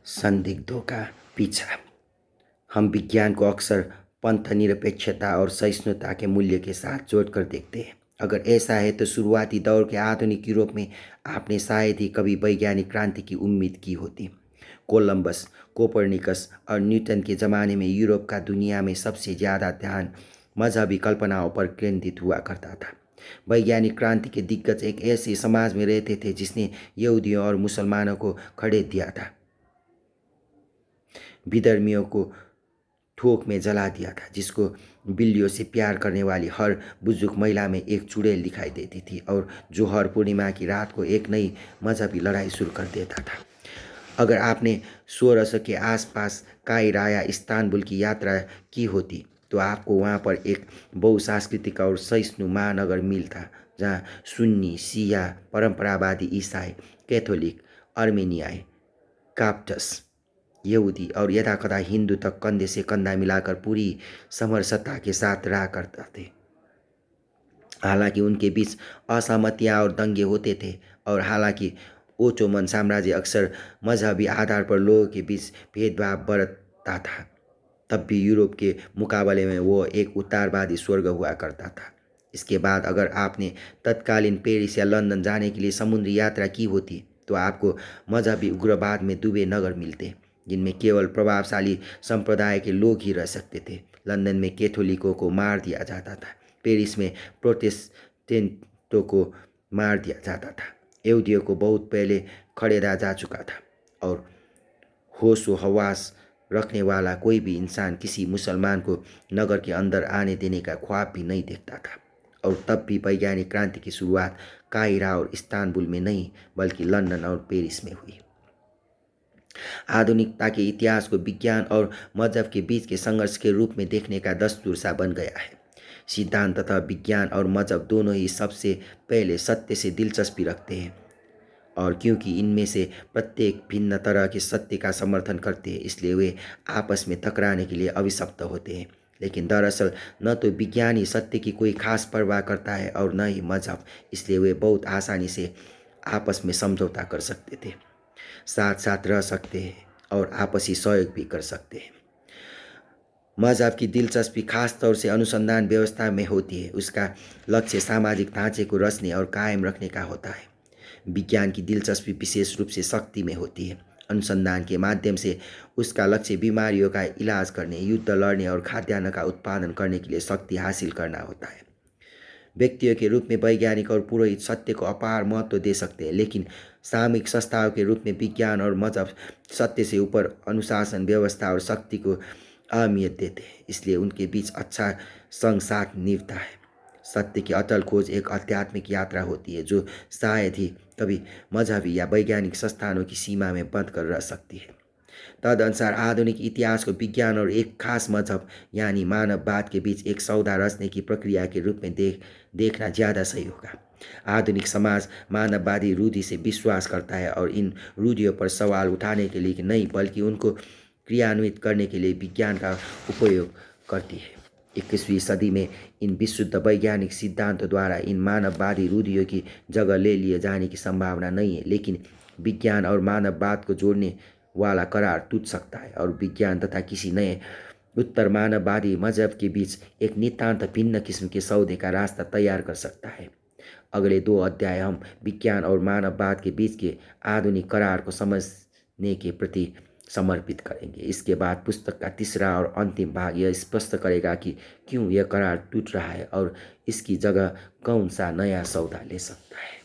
संदिग्धों का पीछा। हम विज्ञान को अक्सर पंथ निरपेक्षता और सहिष्णुता के मूल्य के साथ जोड़कर देखते हैं। अगर ऐसा है तो शुरुआती दौर के आधुनिक यूरोप में आपने शायद ही कभी वैज्ञानिक क्रांति की उम्मीद की होती। कोलंबस, कोपरनिकस और न्यूटन के ज़माने में यूरोप का दुनिया में सबसे ज़्यादा ध्यान मजहबी कल्पनाओं पर केंद्रित हुआ करता था। वैज्ञानिक क्रांति के दिग्गज एक ऐसे समाज में रहते थे जिसने यहूदियों और मुसलमानों को खड़े दिया था, विधर्मियों को थोक में जला दिया था, जिसको बिल्लियों से प्यार करने वाली हर बुजुर्ग महिला में एक चुड़ैल दिखाई देती थी और जो हर पूर्णिमा की रात को एक नई मजहबी लड़ाई शुरू कर देता था। अगर आपने 1600 के आसपास कायरो या इस्तांबुल की यात्रा की होती तो आपको वहाँ पर एक बहुसांस्कृतिक और सहिष्णु महानगर मिलता, जहाँ सुन्नी, शिया, परंपरावादी ईसाई, कैथोलिक, अर्मेनियाई, काप्टस, यहूदी और यथाकथा हिंदू तक कंधे से कंधा मिलाकर पूरी समरसता के साथ रहा करते थे। हालांकि उनके बीच असहमतियां और दंगे होते थे, और हालांकि ओटोमन साम्राज्य अक्सर मजहबी आधार पर लोगों के बीच भेदभाव बरतता था, तब भी यूरोप के मुकाबले में वो एक उदारवादी स्वर्ग हुआ करता था। इसके बाद अगर आपने तत्कालीन पेरिस या लंदन जाने के लिए समुद्री यात्रा की होती तो आपको मजहबी उग्रवाद में डूबे नगर मिलते, जिनमें केवल प्रभावशाली संप्रदाय के लोग ही रह सकते थे। लंदन में कैथोलिकों को मार दिया जाता था, पेरिस में प्रोटेस्टेंटों को मार दिया जाता था, यहूदियों को बहुत पहले खड़ेरा जा चुका था, और होशो हवास रखने वाला कोई भी इंसान किसी मुसलमान को नगर के अंदर आने देने का ख्वाब भी नहीं देखता था। और तब भी वैज्ञानिक क्रांति की शुरुआत कायरो और इस्तांबुल में नहीं बल्कि लंदन और पेरिस में हुई। आधुनिकता के इतिहास को विज्ञान और मजहब के बीच के संघर्ष के रूप में देखने का दस्तूर सा बन गया है। सिद्धांत तथा विज्ञान और मजहब दोनों ही सबसे पहले सत्य से दिलचस्पी रखते हैं, और क्योंकि इनमें से प्रत्येक भिन्न तरह के सत्य का समर्थन करते हैं, इसलिए वे आपस में टकराने के लिए अभिशप्त होते हैं। लेकिन दरअसल न तो विज्ञान ही सत्य की कोई खास परवाह करता है और न ही मजहब, इसलिए वे बहुत आसानी से आपस में समझौता कर सकते थे, साथ साथ रह सकते हैं और आपसी सहयोग भी कर सकते हैं। मजहब की दिलचस्पी खास तौर से अनुसंधान व्यवस्था में होती है। उसका लक्ष्य सामाजिक ढांचे को रचने और कायम रखने का होता है। विज्ञान की दिलचस्पी विशेष रूप से शक्ति में होती है। अनुसंधान के माध्यम से उसका लक्ष्य बीमारियों का इलाज करने, युद्ध लड़ने और खाद्यान्न का उत्पादन करने के लिए शक्ति हासिल करना होता है। व्यक्तियों के रूप में वैज्ञानिक और पुरोहित सत्य को अपार महत्व दे सकते हैं, लेकिन सामूहिक संस्थाओं के रूप में विज्ञान और मजहब सत्य से ऊपर अनुशासन, व्यवस्था और शक्ति को अहमियत देते हैं, इसलिए उनके बीच अच्छा संग साथ निभता है। सत्य की अटल खोज एक आध्यात्मिक यात्रा होती है जो शायद ही कभी मजहबी या वैज्ञानिक संस्थानों की सीमा में बंद कर रह सकती है। तदनुसार आधुनिक इतिहास को विज्ञान और एक खास मजहब यानी मानववाद के बीच एक सौदा रचने की प्रक्रिया के रूप में देखना ज़्यादा सही होगा। आधुनिक समाज मानववादी रूढ़ि से विश्वास करता है और इन रूढ़ियों पर सवाल उठाने के लिए नहीं बल्कि उनको क्रियान्वित करने के लिए विज्ञान का उपयोग करती है। 21वीं सदी में इन विशुद्ध वैज्ञानिक सिद्धांतों द्वारा इन मानववादी रूढ़ियों की जगह ले लिए जाने की संभावना नहीं है, लेकिन विज्ञान और मानववाद को जोड़ने वाला करार टूट सकता है और विज्ञान तथा किसी नए उत्तर मानववादी मजहब के बीच एक नितांत भिन्न किस्म के सौदे का रास्ता तैयार कर सकता है। अगले 2 अध्याय हम विज्ञान और मानववाद के बीच के आधुनिक करार को समझने के प्रति समर्पित करेंगे। इसके बाद पुस्तक का तीसरा और अंतिम भाग यह स्पष्ट करेगा कि क्यों यह करार टूट रहा है और इसकी जगह कौन सा नया सौदा ले सकता है।